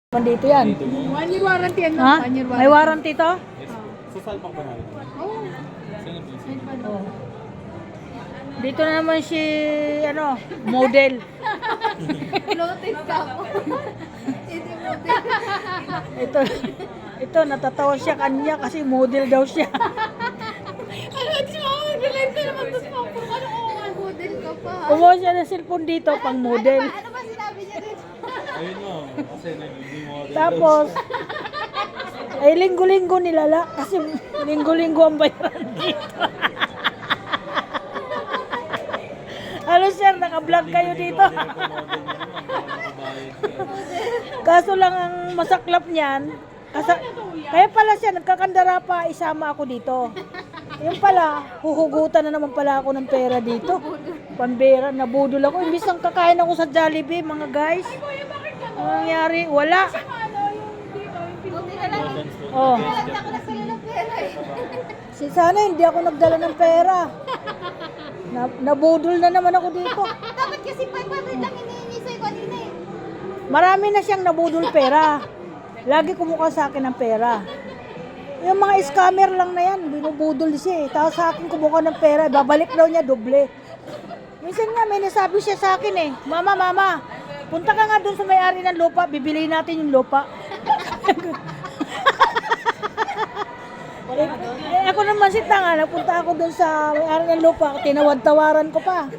Dito yan. 1 year warranty yan. Ha? 1 year warranty. May warranty to? Sa salpak ba namin? Oo. Oh. Dito na naman si, model. Floated ka po. Hindi model. Ito, natatawa siya kanya kasi model daw siya. Ano, di ba? Nag-live ka naman doon po. Ano, model ka pa. Kumuha siya ng cellphone dito pang model. Ano ba sinabi niya dito? Ayun mo, kasi nagiging model. Tapos, ay linggo-linggo nilala kasi linggo-linggo ang bayaran dito. Ano sir, naka-vlog kayo dito. Kaso lang ang masaklap niyan, kaya pala siya, nagkakandara pa, isama ako dito. Yung pala, huhugutan na naman pala ako ng pera dito. Pambera, nabudol ako. Imbis ang kakain ako sa Jollibee, mga guys. Ano nangyari? Wala. Buti na lang. Oh. Nalagda ko na sila ng pera eh. Sana hindi ako nagdala ng pera. Nabudol na naman ako dito. Dapat kasi 500 lang iniingi sa'yo kanina eh. Marami na siyang nabudol pera. Lagi kumuha sa akin ng pera. Yung mga scammer lang na yan, binubudol siya eh. Tapos sa akin kumuha ng pera, babalik daw niya doble. Minsan nga may nasabi siya sa akin eh, Mama, punta ka nga dun sa may-ari ng lupa, bibili natin yung lupa. Ako naman si Tanga, napunta ako dun sa may-ari ng lupa, tinawad-tawaran ko pa.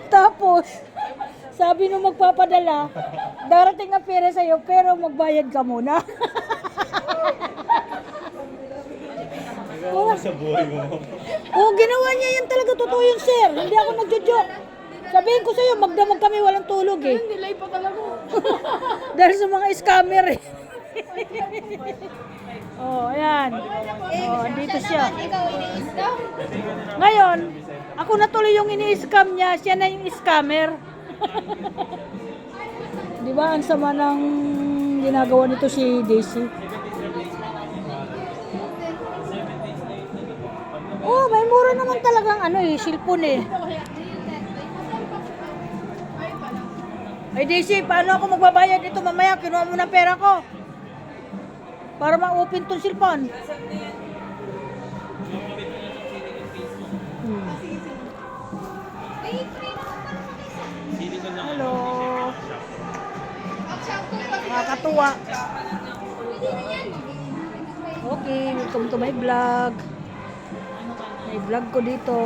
Tapos, sabi nung magpapadala, darating ang pera sa'yo, pero magbayad ka muna. Nagawa mo sa buhay mo. Oo, ginawa niya yan talaga, totoo yun, sir. Hindi ako nagjo-joke. Sabihin ko sa'yo, magdamag kami walang tulog eh. Nilay pa talaga. Dahil sa mga scammer eh. Oh, ayan. Oh, dito siya. Ikaw ini-scam. Ngayon, ako na tuloy yung ini-scam niya, siya na yung scammer. Di ba, ang sama ng ginagawa nito si Daisy? Oh, may mura naman talagang cellphone eh. Ay Daisy, paano ako magbabayad dito mamaya? Kinuha mo ng pera ko. Para ma-open tong cellphone. Hello. Nakakatuwa. Okay, welcome to my vlog. May vlog ko dito.